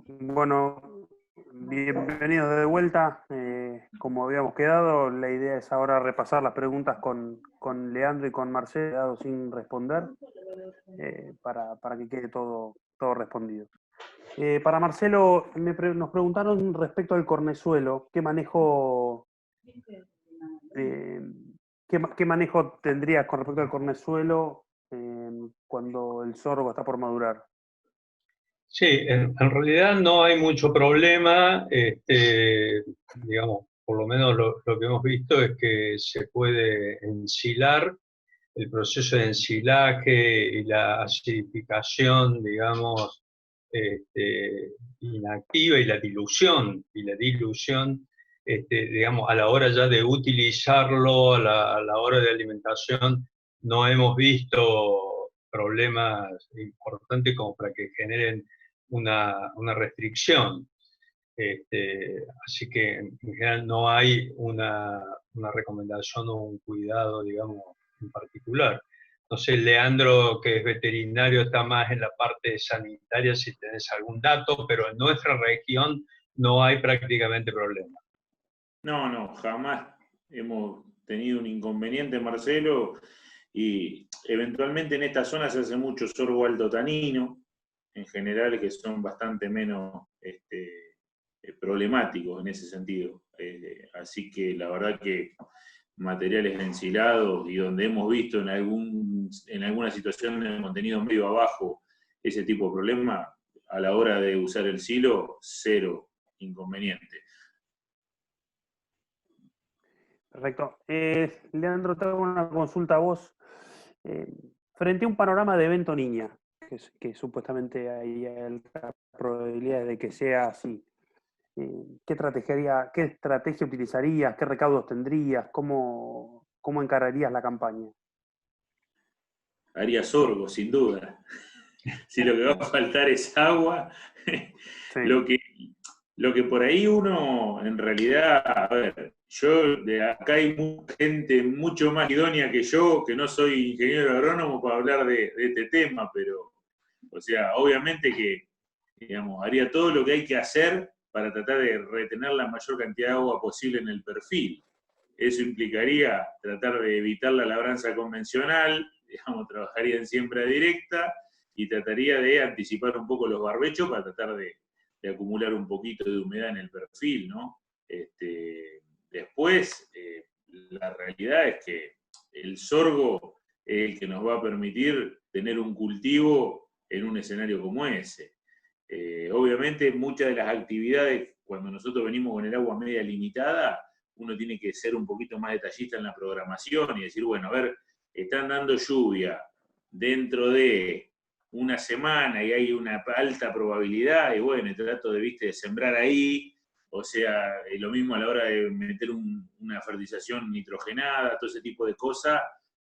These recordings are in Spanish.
Bueno, bienvenidos de vuelta. Como habíamos quedado, la idea es ahora repasar las preguntas con Leandro y con Marcelo, quedado sin responder, para que quede todo respondido. Para Marcelo, nos preguntaron respecto al cornezuelo, eh, qué manejo tendrías con respecto al cornezuelo cuando el sorgo está por madurar? Sí, en realidad no hay mucho problema, digamos, por lo menos lo que hemos visto es que se puede ensilar, el proceso de ensilaje y la acidificación, digamos, inactiva y la dilución, digamos, a la hora ya de utilizarlo, a la hora de alimentación, no hemos visto problemas importantes como para que generen una restricción. Así que en general no hay una recomendación o un cuidado, digamos, en particular. No sé, Leandro, que es veterinario, está más en la parte sanitaria, si tenés algún dato, pero en nuestra región no hay prácticamente problema. No, no, jamás hemos tenido un inconveniente, Marcelo, y eventualmente en esta zona se hace mucho sorgo alto tanino, en general, que son bastante menos problemáticos en ese sentido. Así que la verdad que materiales ensilados y donde hemos visto en alguna situación de contenido medio abajo ese tipo de problema, a la hora de usar el silo, cero inconveniente. Perfecto. Leandro, te hago una consulta a vos. Eh, Frente a un panorama de evento niña, que supuestamente hay alta probabilidad de que sea así, ¿qué estrategia utilizarías? ¿Qué recaudos tendrías? ¿Cómo encararías la campaña? Haría sorgo, sin duda. Si lo que va a faltar es agua, Sí, lo que, lo que por ahí uno, en realidad, a ver, yo de acá hay gente mucho más idónea que yo, que no soy ingeniero agrónomo para hablar de este tema, pero, o sea, obviamente que, digamos, haría todo lo que hay que hacer para tratar de retener la mayor cantidad de agua posible en el perfil. Eso implicaría tratar de evitar la labranza convencional, digamos, trabajaría en siembra directa y trataría de anticipar un poco los barbechos para tratar de acumular un poquito de humedad en el perfil, ¿no? Después, la realidad es que el sorgo es el que nos va a permitir tener un cultivo en un escenario como ese. Obviamente, muchas de las actividades, cuando nosotros venimos con el agua media limitada, uno tiene que ser un poquito más detallista en la programación y decir, bueno, a ver, están dando lluvia dentro de una semana y hay una alta probabilidad, y bueno, trato de, viste, de sembrar ahí, o sea, lo mismo a la hora de meter una fertilización nitrogenada, todo ese tipo de cosas,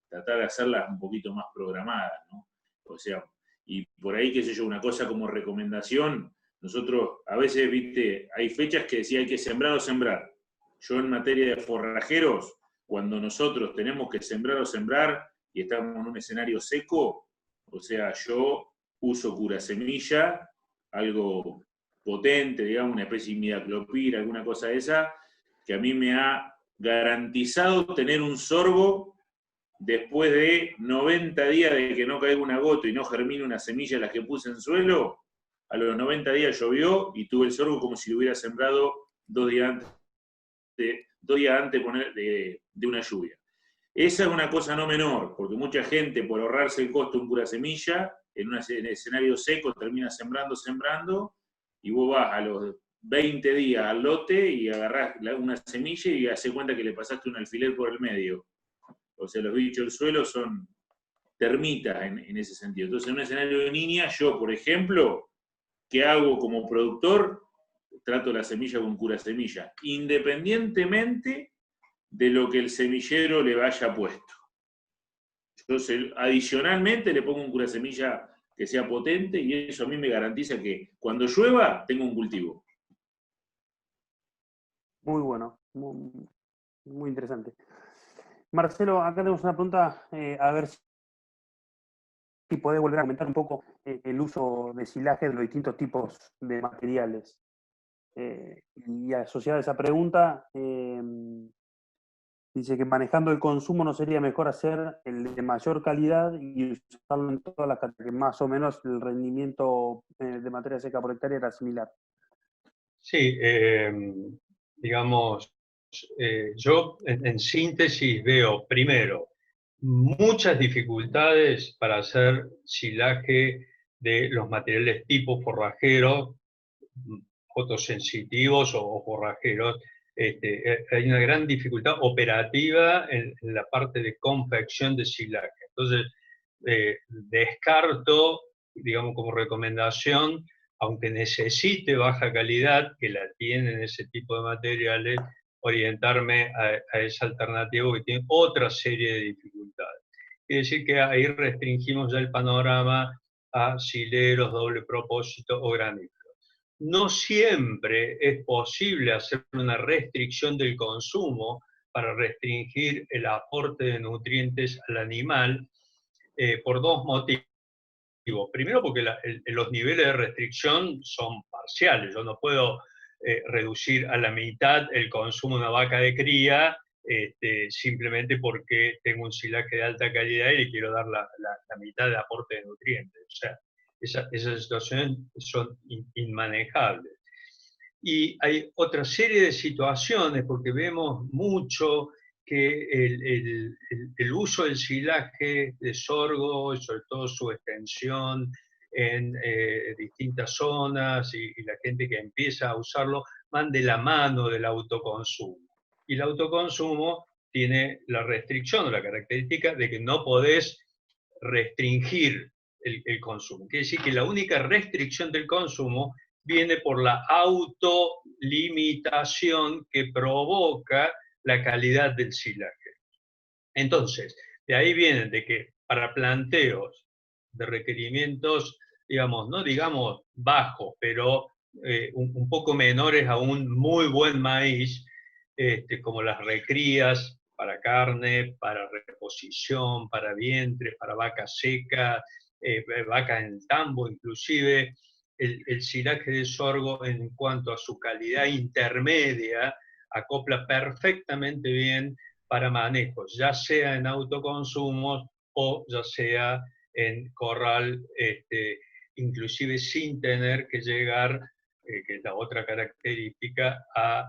tratar de hacerlas un poquito más programadas, ¿no? O sea, y por ahí, qué sé yo, una cosa como recomendación, nosotros a veces, viste, hay fechas que decía hay que sembrar o sembrar. Yo en materia de forrajeros, cuando nosotros tenemos que sembrar o sembrar y estamos en un escenario seco, o sea, yo uso cura semilla, algo potente, digamos, una especie de imidaclopir, alguna cosa de esa, que a mí me ha garantizado tener un sorgo después de 90 días de que no caiga una gota y no germine una semilla de las que puse en suelo. A los 90 días llovió y tuve el sorgo como si lo hubiera sembrado 2 días antes de una lluvia. Esa es una cosa no menor, porque mucha gente, por ahorrarse el costo en pura semilla, en un escenario seco termina sembrando, y vos vas a los 20 días al lote y agarrás una semilla y haces cuenta que le pasaste un alfiler por el medio. O sea, los bichos del suelo son termitas en ese sentido. Entonces, en un escenario de niña, yo, por ejemplo, ¿qué hago como productor? Trato la semilla con cura semilla, independientemente de lo que el semillero le vaya puesto. Entonces, adicionalmente le pongo un cura semilla que sea potente y eso a mí me garantiza que cuando llueva tengo un cultivo. muy bueno, muy interesante. Marcelo, acá tenemos una pregunta, a ver si podés volver a comentar un poco el uso de silaje de los distintos tipos de materiales. Y asociada a esa pregunta, dice que manejando el consumo no sería mejor hacer el de mayor calidad y usarlo en todas las categorías, que más o menos el rendimiento de materia seca por hectárea era similar. Sí, digamos, yo en síntesis veo primero muchas dificultades para hacer silaje de los materiales tipo forrajero, fotosensitivos o forrajeros. Hay una gran dificultad operativa en la parte de confección de silaje. Entonces, descarto, digamos, como recomendación, aunque necesite baja calidad, que la tienen ese tipo de materiales, orientarme a esa alternativa que tiene otra serie de dificultades. Quiere decir que ahí restringimos ya el panorama a sileros, doble propósito o graníferos. No siempre es posible hacer una restricción del consumo para restringir el aporte de nutrientes al animal por dos motivos. Primero, porque los niveles de restricción son parciales. Yo no puedo reducir a la mitad el consumo de una vaca de cría simplemente porque tengo un silaje de alta calidad y le quiero dar la mitad de aporte de nutrientes. O sea, esas situaciones son inmanejables. Y hay otra serie de situaciones, porque vemos mucho que el uso del silaje de sorgo, sobre todo su extensión en distintas zonas y la gente que empieza a usarlo, van de la mano del autoconsumo. Y el autoconsumo tiene la restricción o la característica de que no podés restringir el consumo. Quiere decir que la única restricción del consumo viene por la autolimitación que provoca la calidad del silaje. Entonces, de ahí vienen de que para planteos de requerimientos, digamos, no digamos bajos, pero un poco menores a un muy buen maíz, como las recrías para carne, para reposición, para vientre, para vaca seca, vaca en tambo inclusive, el silaje de sorgo en cuanto a su calidad intermedia acopla perfectamente bien para manejos, ya sea en autoconsumos o ya sea en corral, inclusive sin tener que llegar, que es la otra característica, a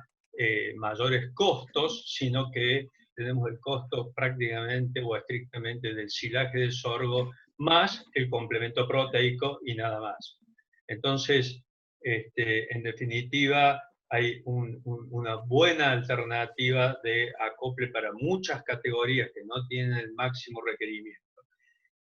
mayores costos, sino que tenemos el costo prácticamente o estrictamente del silaje de sorgo más el complemento proteico y nada más. Entonces, en definitiva, hay una buena alternativa de acople para muchas categorías que no tienen el máximo requerimiento.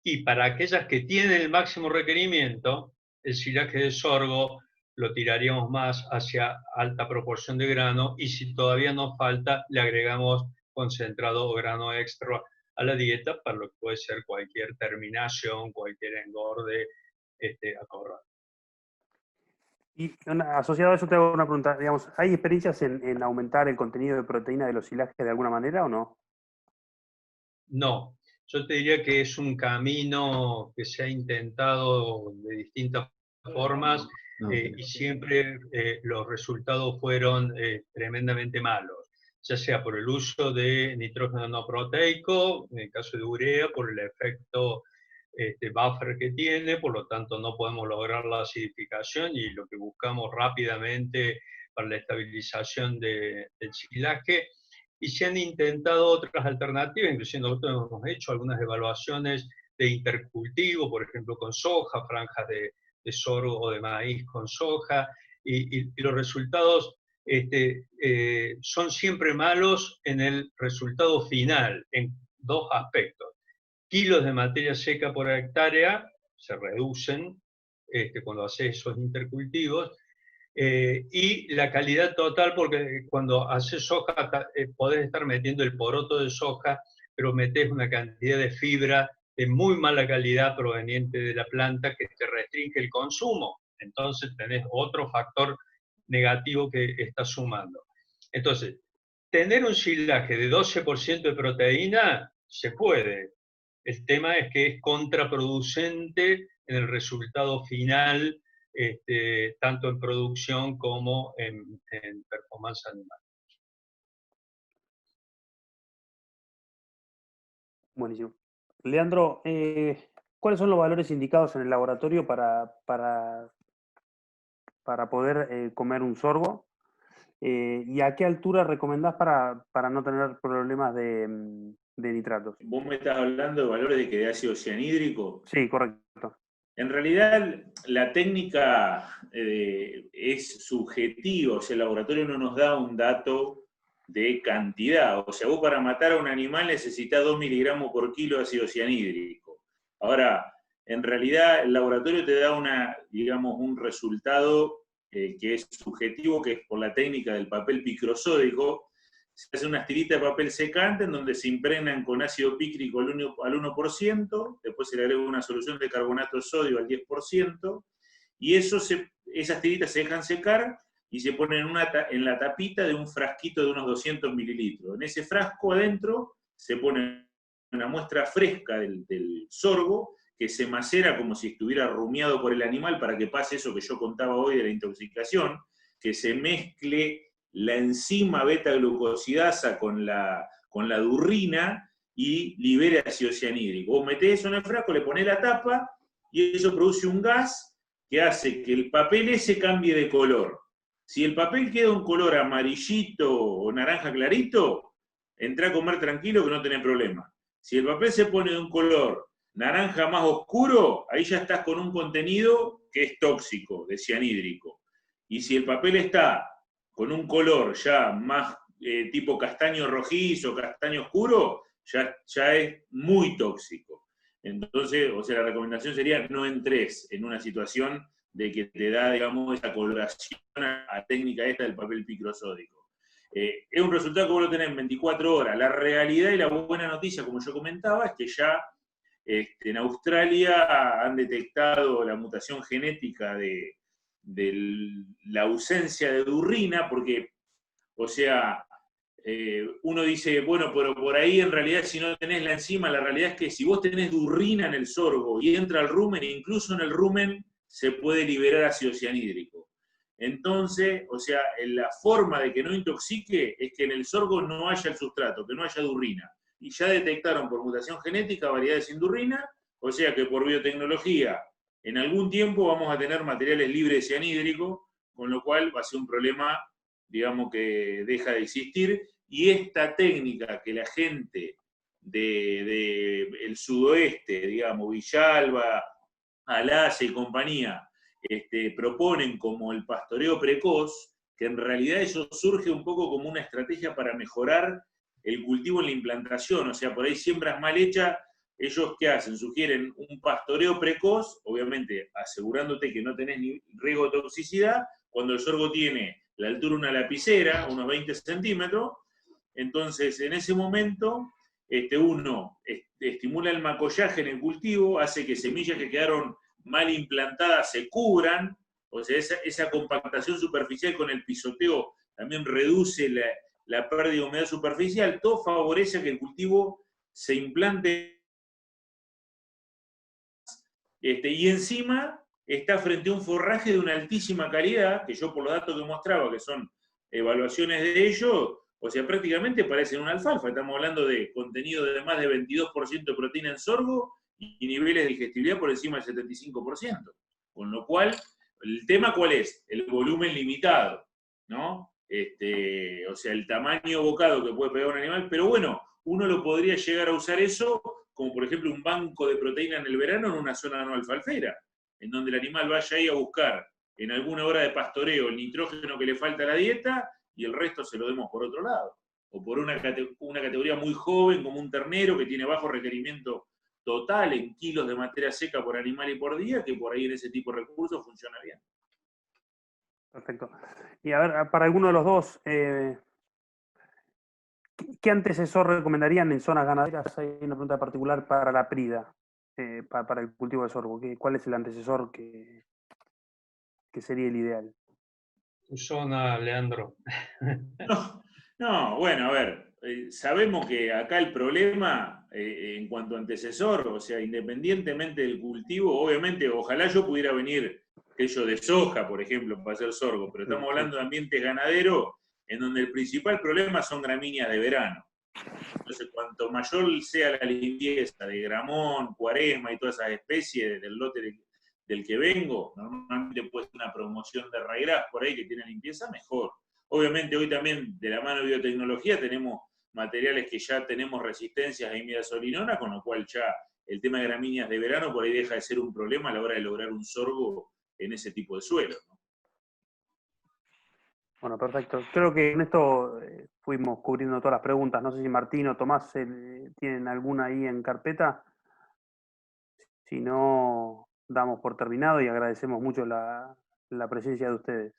Y para aquellas que tienen el máximo requerimiento, el silaje de sorgo lo tiraríamos más hacia alta proporción de grano y si todavía nos falta, le agregamos concentrado o grano extra a la dieta para lo que puede ser cualquier terminación, cualquier engorde a corral. Y asociado a eso te hago una pregunta, digamos, ¿hay experiencias en aumentar el contenido de proteína de los silajes de alguna manera o no? No, yo te diría que es un camino que se ha intentado de distintas formas y siempre los resultados fueron tremendamente malos, ya sea por el uso de nitrógeno no proteico, en el caso de urea, por el efecto buffer que tiene, por lo tanto no podemos lograr la acidificación y lo que buscamos rápidamente para la estabilización del silaje. Y se han intentado otras alternativas, inclusive nosotros hemos hecho algunas evaluaciones de intercultivo, por ejemplo con soja, franjas de sorgo o de maíz con soja, y los resultados son siempre malos en el resultado final, en dos aspectos. Kilos de materia seca por hectárea se reducen cuando haces esos intercultivos, y la calidad total, porque cuando haces soja podés estar metiendo el poroto de soja, pero metés una cantidad de fibra de muy mala calidad proveniente de la planta que te restringe el consumo. Entonces tenés otro factor negativo que está sumando. Entonces, tener un silaje de 12% de proteína se puede. El tema es que es contraproducente en el resultado final, tanto en producción como en performance animal. Buenísimo. Leandro, ¿cuáles son los valores indicados en el laboratorio para poder comer un sorgo? ¿Y a qué altura recomendás para no tener problemas de nitratos? Vos me estás hablando de valores de ácido cianhídrico. Sí, correcto. En realidad, la técnica es subjetiva, o sea, el laboratorio no nos da un dato de cantidad. O sea, vos para matar a un animal necesitas 2 miligramos por kilo de ácido cianhídrico. Ahora, en realidad, el laboratorio te da un resultado que es subjetivo, que es por la técnica del papel picrosódico. Se hace unas tiritas de papel secante en donde se impregnan con ácido pícrico al 1%, después se le agrega una solución de carbonato de sodio al 10%, y esas tiritas se dejan secar y se ponen en la tapita de un frasquito de unos 200 mililitros. En ese frasco adentro se pone una muestra fresca del sorgo, que se macera como si estuviera rumiado por el animal para que pase eso que yo contaba hoy de la intoxicación, que se mezcle la enzima beta-glucosidasa con la durrina y libere ácido cianhídrico. Vos metés eso en el frasco, le ponés la tapa y eso produce un gas que hace que el papel ese cambie de color. Si el papel queda un color amarillito o naranja clarito, entrá a comer tranquilo que no tenés problema. Si el papel se pone de un color naranja más oscuro, ahí ya estás con un contenido que es tóxico, de cianhídrico. Y si el papel está con un color ya más tipo castaño rojizo, castaño oscuro, ya es muy tóxico. Entonces, o sea, la recomendación sería no entres en una situación de que te da, digamos, esa coloración a técnica esta del papel picrosódico. Es un resultado que vos lo tenés en 24 horas. La realidad y la buena noticia, como yo comentaba, es que ya en Australia han detectado la mutación genética de la ausencia de durrina, porque, o sea, uno dice, bueno, pero por ahí en realidad si no tenés la enzima, la realidad es que si vos tenés durrina en el sorgo y entra al rumen, incluso en el rumen se puede liberar ácido cianhídrico. Entonces, o sea, la forma de que no intoxique es que en el sorgo no haya el sustrato, que no haya durrina. Y ya detectaron por mutación genética variedades sin durrina, o sea que por biotecnología en algún tiempo vamos a tener materiales libres de cianhídrico, con lo cual va a ser un problema, digamos, que deja de existir. Y esta técnica que la gente del sudoeste, digamos, Villalba, Alasia y compañía, proponen como el pastoreo precoz, que en realidad eso surge un poco como una estrategia para mejorar el cultivo en la implantación, o sea, por ahí siembras mal hechas. Ellos, ¿qué hacen? Sugieren un pastoreo precoz, obviamente asegurándote que no tenés ni riesgo de toxicidad, cuando el sorgo tiene la altura de una lapicera, unos 20 centímetros. Entonces, en ese momento, uno estimula el macollaje en el cultivo, hace que semillas que quedaron mal implantadas se cubran, o sea, esa compactación superficial con el pisoteo también reduce la pérdida de humedad superficial, todo favorece a que el cultivo se implante. Y encima está frente a un forraje de una altísima calidad, que yo por los datos que mostraba, que son evaluaciones de ello, o sea, prácticamente parecen una alfalfa. Estamos hablando de contenido de más de 22% de proteína en sorgo y niveles de digestibilidad por encima del 75%. Con lo cual, ¿el tema cuál es? El volumen limitado, ¿no? O sea, el tamaño bocado que puede pegar un animal, pero bueno, uno lo podría llegar a usar eso como por ejemplo un banco de proteína en el verano en una zona no alfalfera, en donde el animal vaya ahí a buscar en alguna hora de pastoreo el nitrógeno que le falta a la dieta y el resto se lo demos por otro lado. O por una categoría muy joven como un ternero que tiene bajo requerimiento total en kilos de materia seca por animal y por día, que por ahí en ese tipo de recursos funciona bien. Perfecto. Y a ver, para alguno de los dos, ¿qué antecesor recomendarían en zonas ganaderas? Hay una pregunta particular para la prida, para el cultivo de sorgo. ¿Cuál es el antecesor que sería el ideal? Tu zona, Leandro. No, bueno, a ver, sabemos que acá el problema en cuanto a antecesor, o sea, independientemente del cultivo, obviamente, ojalá yo pudiera venir aquello de soja, por ejemplo, para hacer sorgo, pero estamos hablando de ambientes ganaderos en donde el principal problema son gramíneas de verano. Entonces, cuanto mayor sea la limpieza de gramón, cuaresma y todas esas especies del lote del que vengo, normalmente puede ser una promoción de raigras por ahí que tiene limpieza, mejor. Obviamente hoy también de la mano de biotecnología tenemos materiales que ya tenemos resistencias a imidazolinona, con lo cual ya el tema de gramíneas de verano por ahí deja de ser un problema a la hora de lograr un sorgo en ese tipo de suelo, ¿no? Bueno, perfecto. Creo que con esto fuimos cubriendo todas las preguntas. No sé si Martín o Tomás tienen alguna ahí en carpeta. Si no, damos por terminado y agradecemos mucho la presencia de ustedes.